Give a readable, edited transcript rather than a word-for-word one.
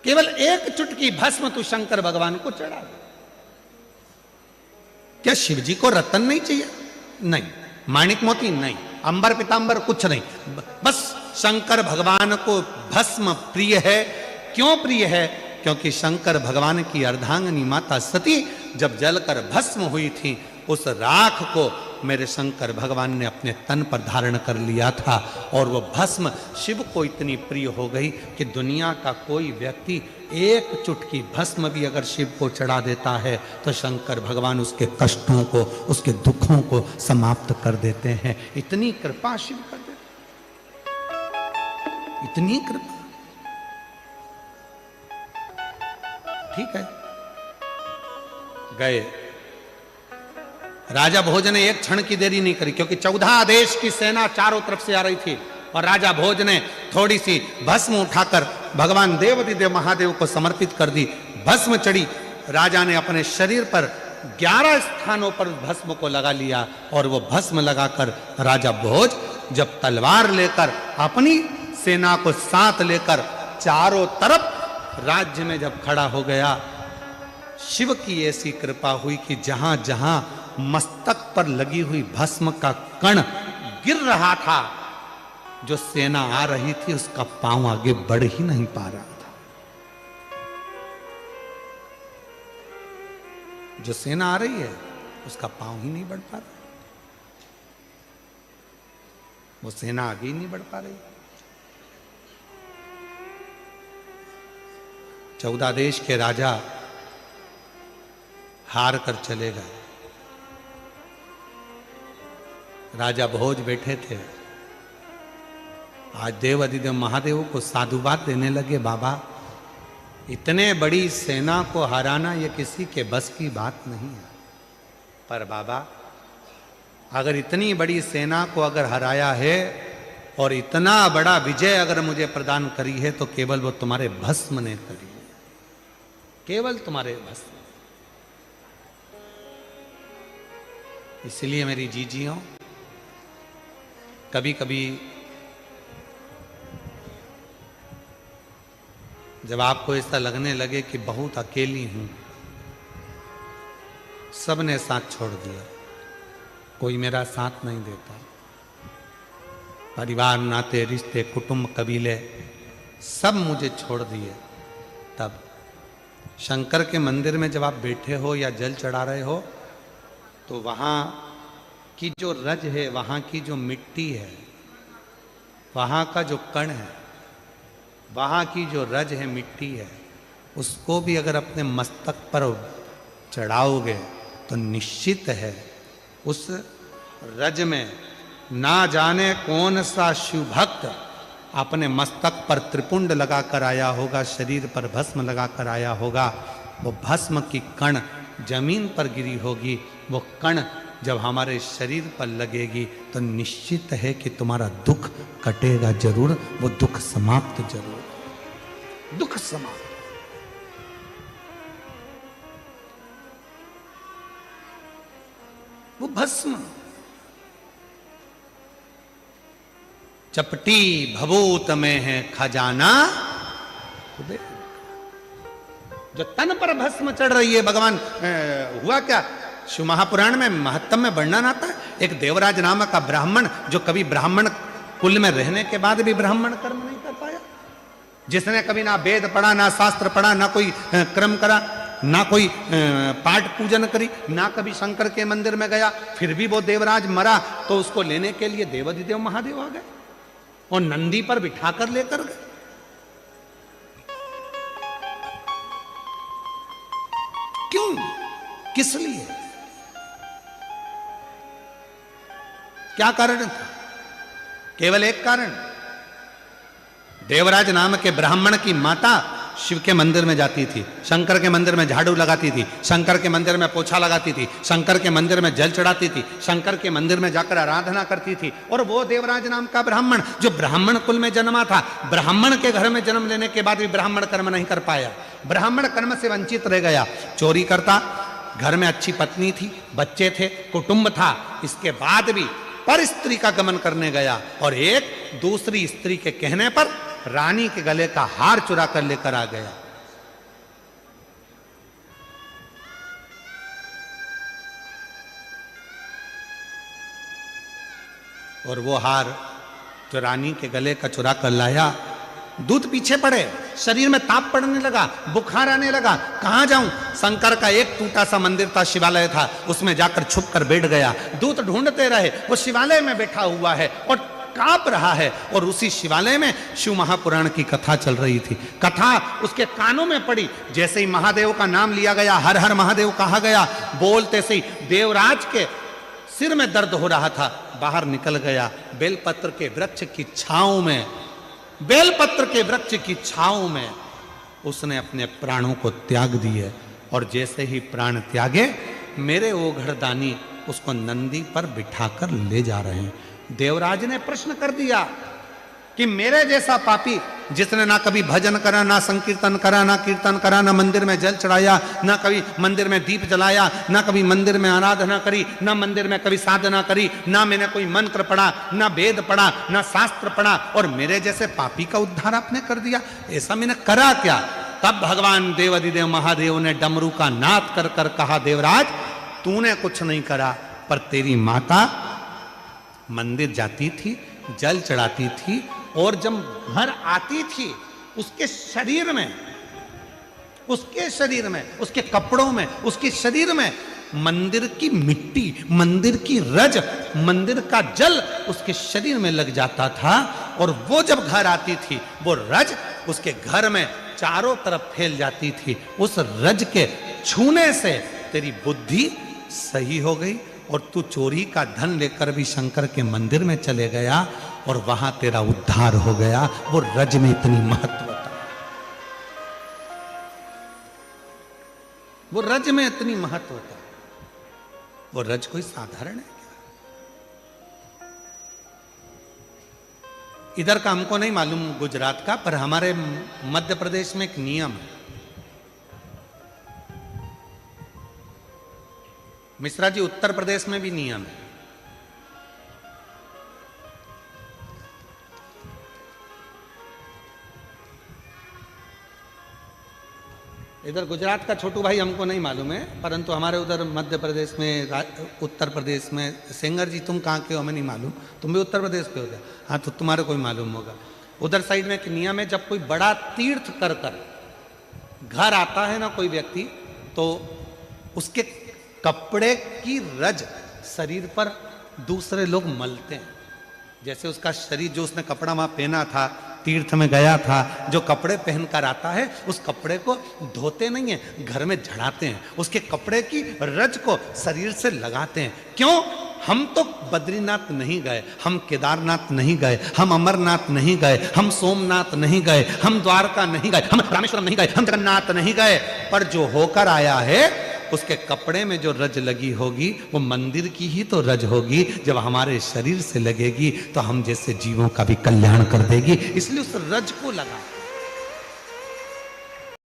केवल एक चुटकी भस्म तू शंकर भगवान को चढ़ा दे। क्या शिव जी को रतन नहीं चाहिए? नहीं। माणिक मोती नहीं, अंबर पीतांबर कुछ नहीं, बस शंकर भगवान को भस्म प्रिय है। क्यों प्रिय है? क्योंकि शंकर भगवान की अर्धांगिनी माता सती जब जलकर भस्म हुई थी, उस राख को मेरे शंकर भगवान ने अपने तन पर धारण कर लिया था, और वो भस्म शिव को इतनी प्रिय हो गई कि दुनिया का कोई व्यक्ति एक चुटकी भस्म भी अगर शिव को चढ़ा देता है तो शंकर भगवान उसके कष्टों को, उसके दुखों को समाप्त कर देते हैं। इतनी कृपा शिव कर देते, इतनी कृपा। ठीक है, गए। राजा भोज ने एक क्षण की देरी नहीं करी, क्योंकि 14 देश की सेना चारों तरफ से आ रही थी, और राजा भोज ने थोड़ी सी भस्म उठाकर भगवान देवाधिदेव महादेव को समर्पित कर दी। भस्म चढ़ी, राजा ने अपने शरीर पर 11 स्थानों पर भस्म को लगा लिया, और वो भस्म लगाकर राजा भोज जब तलवार लेकर अपनी सेना को साथ लेकर चारों तरफ राज्य में जब खड़ा हो गया, शिव की ऐसी कृपा हुई कि जहां जहां मस्तक पर लगी हुई भस्म का कण गिर रहा था, जो सेना आ रही थी उसका पांव आगे बढ़ ही नहीं पा रहा था। जो सेना आ रही है उसका पांव ही नहीं बढ़ पा रहा, वो सेना आगे ही नहीं बढ़ पा रही। 14 देश के राजा हार कर चले गए। राजा भोज बैठे थे, आज देवाधिदेव महादेव को साधुवाद देने लगे। बाबा, इतने बड़ी सेना को हराना ये किसी के बस की बात नहीं है, पर बाबा अगर इतनी बड़ी सेना को अगर हराया है और इतना बड़ा विजय अगर मुझे प्रदान करी है, तो केवल वो तुम्हारे भस्म ने करी है, केवल तुम्हारे भस्म। इसलिए मेरी जीजियों, कभी कभी जब आपको ऐसा लगने लगे कि बहुत अकेली हूं, सबने साथ छोड़ दिया, कोई मेरा साथ नहीं देता, परिवार, नाते, रिश्ते, कुटुंब, कबीले सब मुझे छोड़ दिए, तब शंकर के मंदिर में जब आप बैठे हो या जल चढ़ा रहे हो, तो वहां की जो रज है, वहां की जो मिट्टी है, वहां का जो कण है, वहां की जो रज है, मिट्टी है, उसको भी अगर अपने मस्तक पर चढ़ाओगे तो निश्चित है उस रज में ना जाने कौन सा शिव भक्त अपने मस्तक पर त्रिपुंड लगाकर आया होगा, शरीर पर भस्म लगाकर आया होगा। वो भस्म की कण जमीन पर गिरी होगी, वो कण जब हमारे शरीर पर लगेगी तो निश्चित है कि तुम्हारा दुख कटेगा जरूर, वो दुख समाप्त जरूर, दुख समाप्त। वो भस्म चपटी भभूत में है खजाना, जो तन पर भस्म चढ़ रही है। भगवान हुआ क्या, शिव महापुराण में महत्तम में वर्णन आता है, एक देवराज नामक का ब्राह्मण, जो कभी ब्राह्मण कुल में रहने के बाद भी ब्राह्मण कर्म नहीं कर पाया, जिसने कभी ना वेद पढ़ा, ना शास्त्र पढ़ा, ना कोई क्रम करा, ना कोई पाठ पूजन करी, ना कभी शंकर के मंदिर में गया, फिर भी वो देवराज मरा तो उसको लेने के लिए देवाधिदेव महादेव आ गए और नंदी पर बिठाकर लेकर गए। क्यों, किस लिए, क्या कारण था? केवल एक कारण, देवराज नाम के ब्राह्मण की माता शिव के मंदिर में जाती थी, शंकर के मंदिर में झाड़ू लगाती थी, शंकर के मंदिर में पोछा लगाती थी, शंकर के मंदिर में जल चढ़ाती थी, शंकर के मंदिर में जाकर आराधना करती थी। और वो देवराज नाम का ब्राह्मण जो ब्राह्मण कुल में जन्मा था, ब्राह्मण के घर में जन्म लेने के बाद भी ब्राह्मण कर्म नहीं कर पाया, ब्राह्मण कर्म से वंचित रह गया, चोरी करता, घर में अच्छी पत्नी थी, बच्चे थे, कुटुंब था, इसके बाद भी पर स्त्री का गमन करने गया और एक दूसरी स्त्री के कहने पर रानी के गले का हार चुरा कर लेकर आ गया। और वो हार जो रानी के गले का चुरा कर लाया, दूत पीछे पड़े, शरीर में ताप पड़ने लगा, बुखार आने लगा, कहां जाऊं? शंकर का एक टूटा सा मंदिर था, शिवालय था, उसमें जाकर छुप कर बैठ गया। दूत ढूंढते रहे, वो शिवालय में बैठा हुआ है और कांप रहा है। और उसी शिवालय में शिव महापुराण की कथा चल रही थी। कथा उसके कानों में पड़ी, जैसे ही महादेव का नाम लिया गया, हर हर महादेव कहा गया, बोलते से ही देवराज के सिर में दर्द हो रहा था, बाहर निकल गया। बेलपत्र के वृक्ष की छांव में, बेलपत्र के वृक्ष की छांव में उसने अपने प्राणों को त्याग दिए। और जैसे ही प्राण त्यागे, मेरे ओघड़दानी उसको नंदी पर बिठाकर ले जा रहे हैं। देवराज ने प्रश्न कर दिया कि मेरे जैसा पापी, जिसने ना कभी भजन करा, ना संकीर्तन करा, ना कीर्तन करा, ना मंदिर में जल चढ़ाया, ना कभी मंदिर में दीप जलाया, ना कभी मंदिर में आराधना करी, ना मंदिर में कभी साधना करी, ना मैंने कोई मंत्र पढ़ा, ना वेद पढ़ा, ना शास्त्र पढ़ा, और मेरे जैसे पापी का उद्धार आपने कर दिया। ऐसा मैंने करा क्या? तब भगवान देवाधिदेव महादेव ने डमरू का नाद कर कर कहा, देवराज तूने कुछ नहीं करा, पर तेरी माता मंदिर जाती थी, जल चढ़ाती थी, और जब घर आती थी उसके शरीर में, उसके कपड़ों में, उसके शरीर में मंदिर की मिट्टी, मंदिर की रज, मंदिर का जल उसके शरीर में लग जाता था। और वो जब घर आती थी, वो रज उसके घर में चारों तरफ फैल जाती थी। उस रज के छूने से तेरी बुद्धि सही हो गई और तू चोरी का धन लेकर भी शंकर के मंदिर में चले गया और वहां तेरा उद्धार हो गया। वो रज में इतनी महत्वता, वो रज में इतनी महत्वता। वो रज कोई साधारण है क्या? इधर का हमको नहीं मालूम गुजरात का, पर हमारे मध्य प्रदेश में एक नियम है। मिश्रा जी, उत्तर प्रदेश में भी नियम है। इधर गुजरात का छोटू भाई हमको नहीं मालूम है, परंतु हमारे उधर मध्य प्रदेश में, उत्तर प्रदेश में, सेंगर जी तुम कहाँ के हो हमें नहीं मालूम, तुम भी उत्तर प्रदेश के हो क्या? हाँ, तो तुम्हारे कोई मालूम होगा। उधर साइड में एक नियम है, जब कोई बड़ा तीर्थ कर कर घर आता है ना कोई व्यक्ति, तो उसके कपड़े की रज शरीर पर दूसरे लोग मलते हैं। जैसे उसका शरीर, जो उसने कपड़ा वहां पहना था, तीर्थ में गया था, जो कपड़े पहनकर आता है, उस कपड़े को धोते नहीं है, घर में झड़ाते हैं, उसके कपड़े की रज को शरीर से लगाते हैं। क्यों? हम तो बद्रीनाथ नहीं गए, हम केदारनाथ नहीं गए, हम अमरनाथ नहीं गए, हम सोमनाथ नहीं गए, हम द्वारका नहीं गए, हम रामेश्वरम नहीं गए, हम जगन्नाथ नहीं गए, पर जो होकर आया है उसके कपड़े में जो रज लगी होगी वो मंदिर की ही तो रज होगी। जब हमारे शरीर से लगेगी तो हम जैसे जीवों का भी कल्याण कर देगी, इसलिए उस रज को लगा।